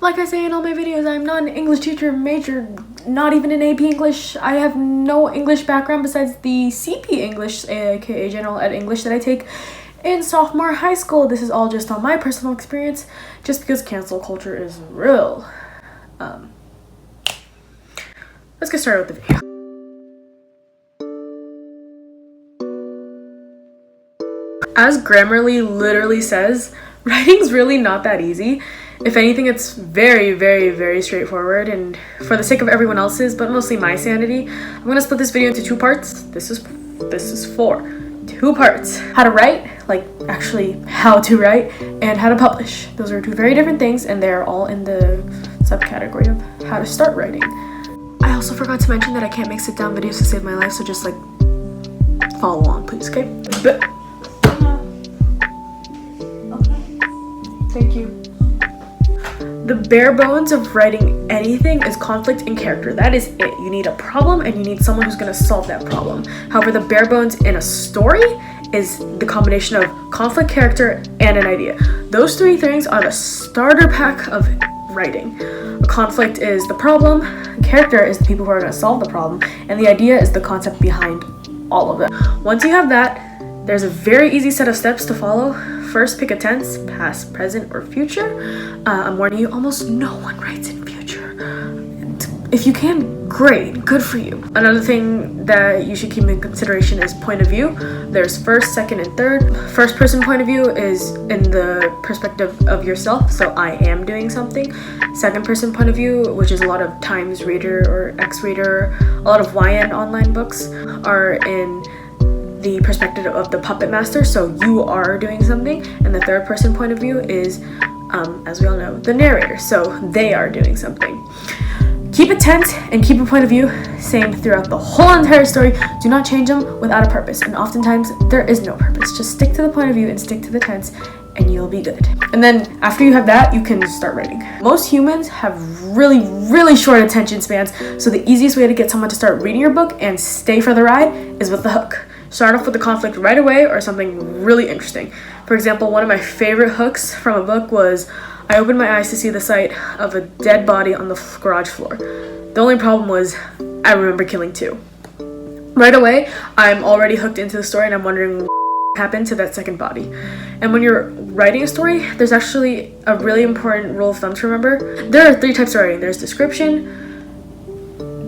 Like I say in all my videos, I'm not an English teacher major, not even an AP English. I have no English background besides the CP English, aka General Ed English, that I take in sophomore high school. This is all just on my personal experience, just because cancel culture is real. Let's get started with the video. As Grammarly literally says, writing's really not that easy. If anything, it's very, very, very straightforward, and for the sake of everyone else's, but mostly my sanity, I'm gonna split this video into 2 parts. This is 4. 2 parts. How to write, like actually how to write, and how to publish. Those are 2 very different things, and they're all in the subcategory of how to start writing. I also forgot to mention that I can't make sit-down videos to save my life, so just like follow along, please, okay? But thank you. The bare bones of writing anything is conflict and character. That is it. You need a problem and you need someone who's going to solve that problem. However, the bare bones in a story is the combination of conflict, character, and an idea. Those 3 things are the starter pack of writing. A conflict is the problem, character is the people who are going to solve the problem, and the idea is the concept behind all of it. Once you have that, there's a very easy set of steps to follow. First, pick a tense, past, present, or future. I'm warning you, almost no one writes in future. If you can, great, good for you. Another thing that you should keep in consideration is point of view. There's first, second, and third. First person point of view is in the perspective of yourself, so I am doing something. Second person point of view, which is a lot of Times Reader or X Reader, a lot of YN online books are in the perspective of the puppet master, so you are doing something. And the third person point of view is, as we all know, the narrator, so they are doing something. Keep it tense and keep a point of view same throughout the whole entire story. Do not change them without a purpose, and oftentimes there is no purpose. Just stick to the point of view and stick to the tense and you'll be good. And then after you have that, you can start writing. Most humans have really, really short attention spans, so the easiest way to get someone to start reading your book and stay for the ride is with the hook. Start off with the conflict right away or something really interesting. For example, one of my favorite hooks from a book was, I opened my eyes to see the sight of a dead body on the garage floor. The only problem was, I remember killing 2. Right away, I'm already hooked into the story and I'm wondering what happened to that second body. And when you're writing a story, there's actually a really important rule of thumb to remember. There are 3 types of writing. There's description,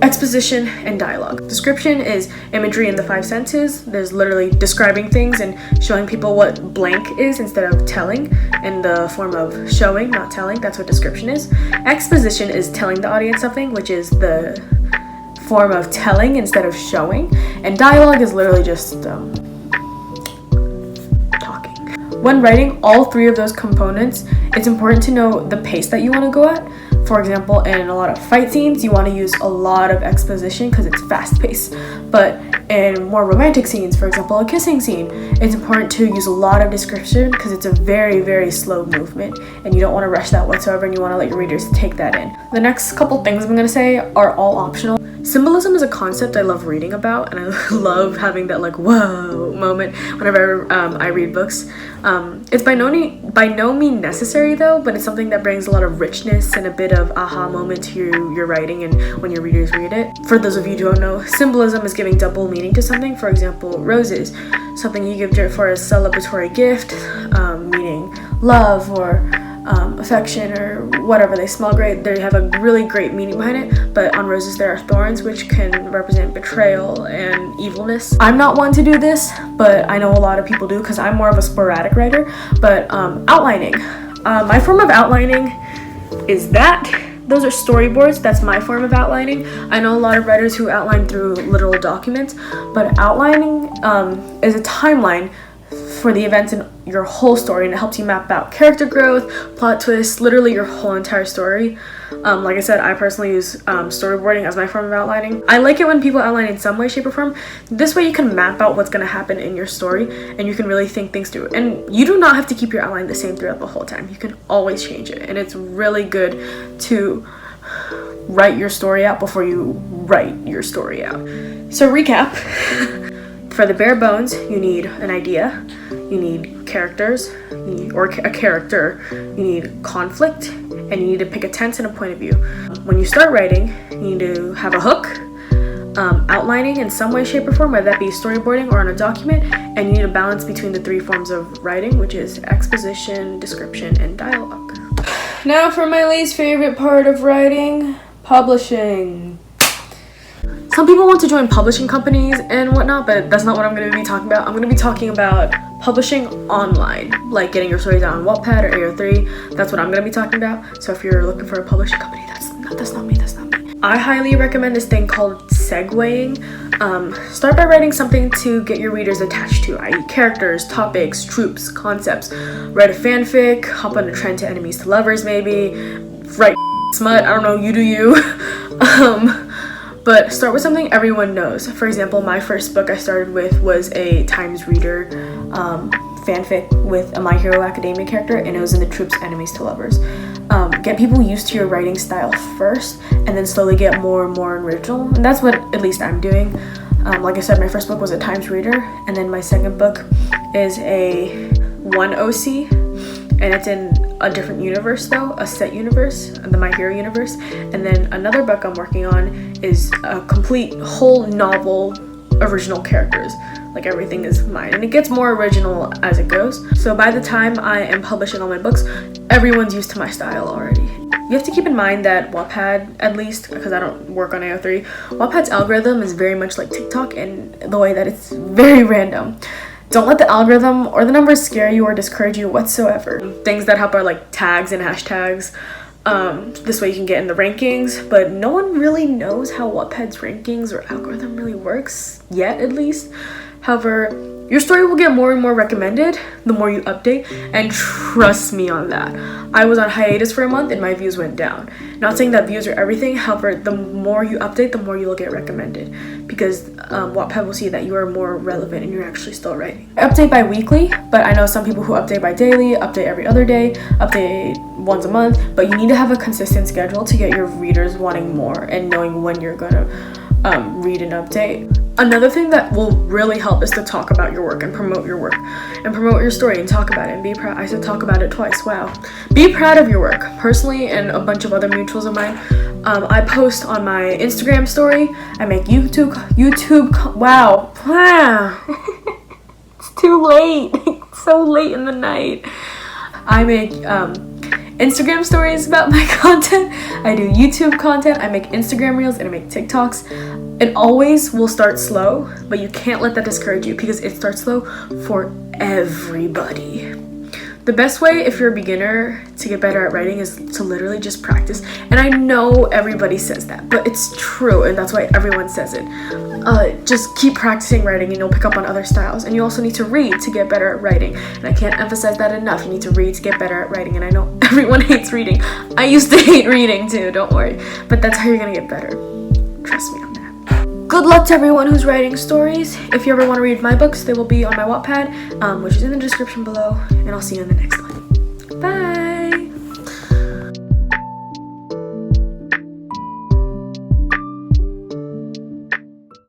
exposition, and dialogue. Description is imagery in the 5 senses. There's literally describing things and showing people what blank is instead of telling, in the form of showing, not telling. That's what description is. Exposition is telling the audience something, which is the form of telling instead of showing. And dialogue is literally just talking. When writing all 3 of those components, it's important to know the pace that you want to go at. For example, in a lot of fight scenes, you want to use a lot of exposition because it's fast-paced. But in more romantic scenes, for example, a kissing scene, it's important to use a lot of description because it's a very, very slow movement and you don't want to rush that whatsoever, and you want to let your readers take that in. The next couple things I'm going to say are all optional. Symbolism is a concept I love reading about, and I love having that like whoa moment whenever I read books. It's by no means necessary though, but it's something that brings a lot of richness and a bit of aha moment to your writing and when your readers read it. For those of you who don't know, symbolism is giving double meaning to something. For example, roses, something you give for a celebratory gift, meaning love or affection or whatever. They smell great, they have a really great meaning behind it. But on roses there are thorns, which can represent betrayal and evilness. I'm not one to do this, but I know a lot of people do because I'm more of a sporadic writer. But outlining, my form of outlining is that. Those are storyboards. That's my form of outlining. I know a lot of writers who outline through literal documents, but outlining is a timeline for the events in your whole story, and it helps you map out character growth, plot twists, literally your whole entire story. Like I said, I personally use storyboarding as my form of outlining. I like it when people outline in some way, shape, or form. This way you can map out what's going to happen in your story, and you can really think things through. And you do not have to keep your outline the same throughout the whole time. You can always change it, and it's really good to write your story out before you write your story out. So recap. For the bare bones, you need an idea, you need characters, or a character, you need conflict, and you need to pick a tense and a point of view. When you start writing, you need to have a hook, outlining in some way, shape, or form, whether that be storyboarding or on a document, and you need a balance between the 3 forms of writing, which is exposition, description, and dialogue. Now for my least favorite part of writing, publishing. Some people want to join publishing companies and whatnot, but that's not what I'm going to be talking about. I'm going to be talking about publishing online, like getting your stories out on Wattpad or AO3. That's what I'm going to be talking about. So if you're looking for a publishing company, that's not me. I highly recommend this thing called segueing. Start by writing something to get your readers attached to, i.e. characters, topics, tropes, concepts. Write a fanfic, hop on a trend to enemies to lovers maybe, write smut, I don't know, you do you. But start with something everyone knows. For example, my first book I started with was a Times Reader fanfic with a My Hero Academia character, and it was in the tropes enemies to lovers. Get people used to your writing style first, and then slowly get more and more original. And that's what at least I'm doing. Like I said, my first book was a Times Reader, and then my second book is a 1 OC, and it's in a different universe though, a set universe, the My Hero universe. And then another book I'm working on is a complete whole novel, original characters. Like everything is mine, and it gets more original as it goes. So by the time I am publishing all my books, everyone's used to my style already. You have to keep in mind that Wattpad, at least because I don't work on AO3, Wattpad's algorithm is very much like TikTok in the way that it's very random. Don't let the algorithm or the numbers scare you or discourage you whatsoever. Things that help are like tags and hashtags. This way you can get in the rankings, but no one really knows how Wattpad's rankings or algorithm really works, yet at least. However, your story will get more and more recommended the more you update, and trust me on that. I was on hiatus for a month and my views went down. Not saying that views are everything, however, the more you update, the more you will get recommended, because Wattpad will see that you are more relevant and you're actually still writing. I update bi-weekly, but I know some people who update by daily, update every other day, update once a month, but you need to have a consistent schedule to get your readers wanting more and knowing when you're gonna read and update. Another thing that will really help is to talk about your work and promote your work and promote your story and talk about it and be proud. I said talk about it twice, wow. Be proud of your work. Personally, and a bunch of other mutuals of mine, I post on my Instagram story. I make wow. It's too late. It's so late in the night. I make Instagram stories about my content. I do YouTube content. I make Instagram reels and I make TikToks. It always will start slow, but you can't let that discourage you because it starts slow for everybody. The best way if you're a beginner to get better at writing is to literally just practice. And I know everybody says that, but it's true, and that's why everyone says it. Just keep practicing writing and you'll pick up on other styles. And you also need to read to get better at writing. And I can't emphasize that enough. You need to read to get better at writing. And I know everyone hates reading. I used to hate reading too, don't worry. But that's how you're gonna get better. Trust me on that. Good luck to everyone who's writing stories. If you ever want to read my books, they will be on my Wattpad, which is in the description below. And I'll see you in the next one. Bye!